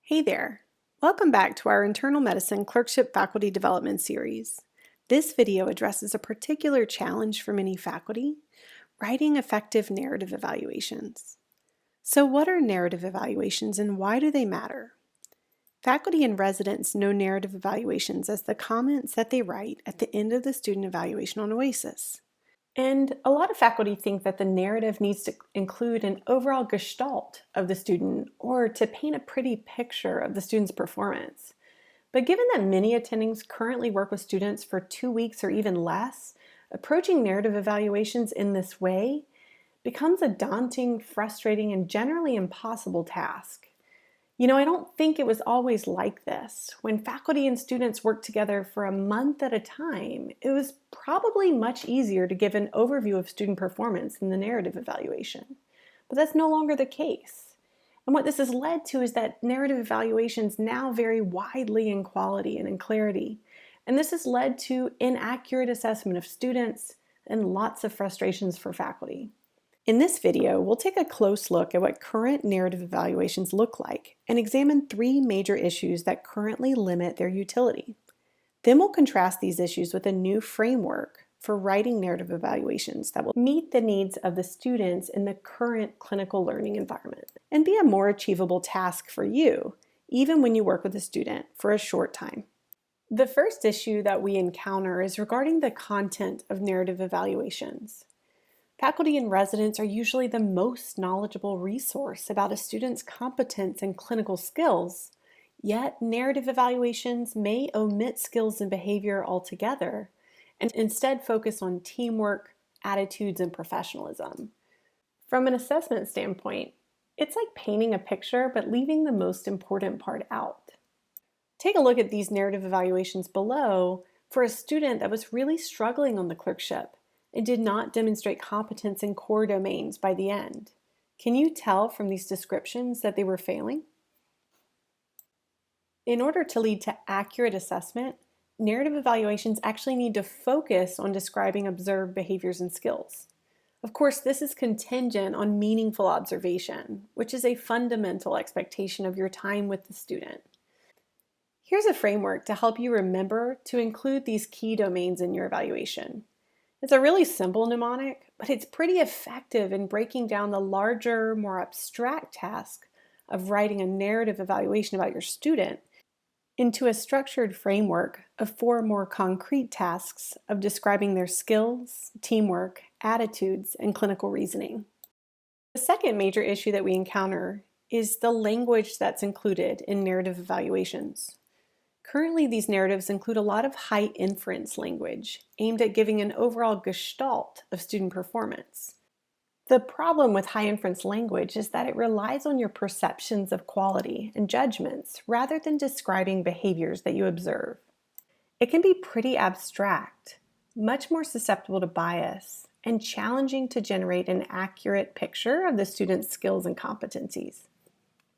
Hey there! Welcome back to our Internal Medicine Clerkship Faculty Development Series. This video addresses a particular challenge for many faculty: writing effective narrative evaluations. So what are narrative evaluations and why do they matter? Faculty and residents know narrative evaluations as the comments that they write at the end of the student evaluation on OASIS. And a lot of faculty think that the narrative needs to include an overall gestalt of the student or to paint a pretty picture of the student's performance. But given that many attendings currently work with students for 2 weeks or even less, approaching narrative evaluations in this way becomes a daunting, frustrating, and generally impossible task. I don't think it was always like this. When faculty and students worked together for a month at a time, it was probably much easier to give an overview of student performance in the narrative evaluation. But that's no longer the case. And what this has led to is that narrative evaluations now vary widely in quality and in clarity. And this has led to inaccurate assessment of students and lots of frustrations for faculty. In this video, we'll take a close look at what current narrative evaluations look like and examine 3 major issues that currently limit their utility. Then we'll contrast these issues with a new framework for writing narrative evaluations that will meet the needs of the students in the current clinical learning environment and be a more achievable task for you, even when you work with a student for a short time. The first issue that we encounter is regarding the content of narrative evaluations. Faculty and residents are usually the most knowledgeable resource about a student's competence and clinical skills, yet narrative evaluations may omit skills and behavior altogether and instead focus on teamwork, attitudes, and professionalism. From an assessment standpoint, it's like painting a picture but leaving the most important part out. Take a look at these narrative evaluations below for a student that was really struggling on the clerkship and did not demonstrate competence in core domains by the end. Can you tell from these descriptions that they were failing? In order to lead to accurate assessment, narrative evaluations actually need to focus on describing observed behaviors and skills. Of course, this is contingent on meaningful observation, which is a fundamental expectation of your time with the student. Here's a framework to help you remember to include these key domains in your evaluation. It's a really simple mnemonic, but it's pretty effective in breaking down the larger, more abstract task of writing a narrative evaluation about your student into a structured framework of 4 more concrete tasks of describing their skills, teamwork, attitudes, and clinical reasoning. The second major issue that we encounter is the language that's included in narrative evaluations. Currently, these narratives include a lot of high inference language aimed at giving an overall gestalt of student performance. The problem with high inference language is that it relies on your perceptions of quality and judgments rather than describing behaviors that you observe. It can be pretty abstract, much more susceptible to bias, and challenging to generate an accurate picture of the student's skills and competencies.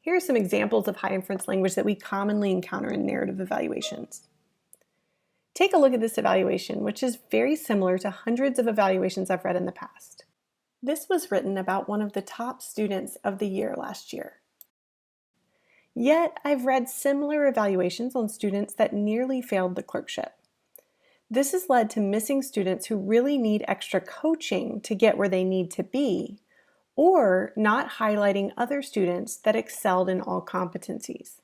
Here are some examples of high inference language that we commonly encounter in narrative evaluations. Take a look at this evaluation, which is very similar to hundreds of evaluations I've read in the past. This was written about one of the top students of the year last year. Yet, I've read similar evaluations on students that nearly failed the clerkship. This has led to missing students who really need extra coaching to get where they need to be, or not highlighting other students that excelled in all competencies.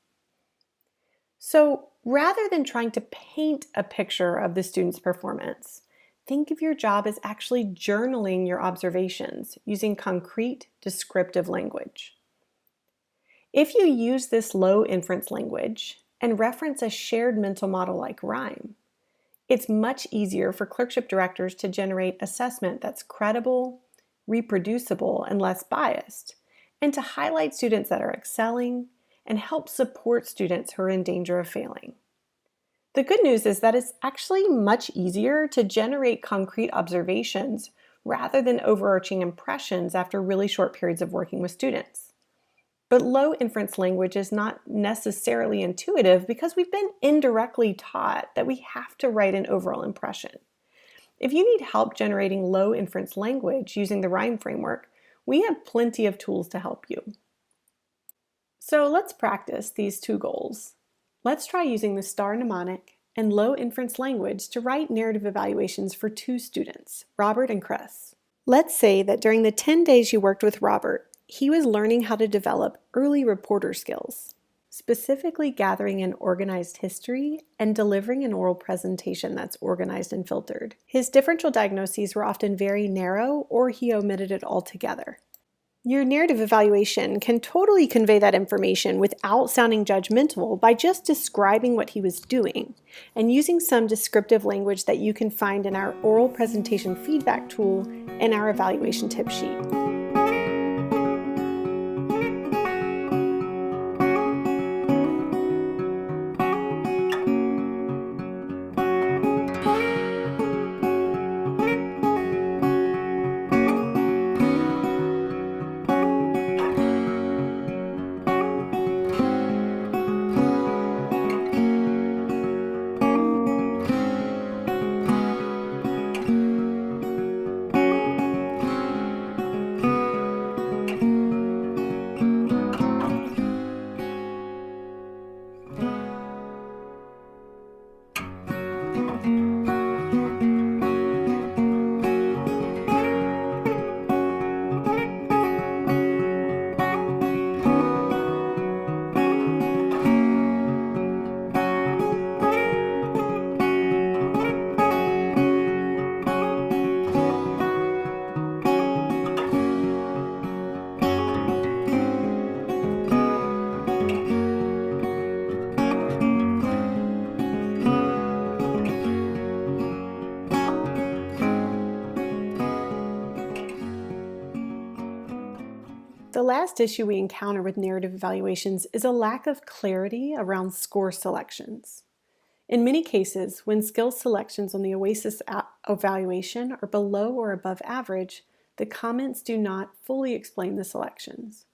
So rather than trying to paint a picture of the student's performance, think of your job as actually journaling your observations using concrete, descriptive language. If you use this low inference language and reference a shared mental model like RHYME, it's much easier for clerkship directors to generate assessment that's credible, reproducible, and less biased, and to highlight students that are excelling and help support students who are in danger of failing. The good news is that it's actually much easier to generate concrete observations rather than overarching impressions after really short periods of working with students. But low inference language is not necessarily intuitive because we've been indirectly taught that we have to write an overall impression. If you need help generating low inference language using the RHYME framework, we have plenty of tools to help you. So let's practice these two goals. Let's try using the STAR mnemonic and low inference language to write narrative evaluations for two students, Robert and Chris. Let's say that during the 10 days you worked with Robert, he was learning how to develop early reporter skills, specifically gathering an organized history and delivering an oral presentation that's organized and filtered. His differential diagnoses were often very narrow, or he omitted it altogether. Your narrative evaluation can totally convey that information without sounding judgmental by just describing what he was doing and using some descriptive language that you can find in our oral presentation feedback tool and our evaluation tip sheet. The last issue we encounter with narrative evaluations is a lack of clarity around score selections. In many cases, when skill selections on the OASIS evaluation are below or above average, the comments do not fully explain the selections.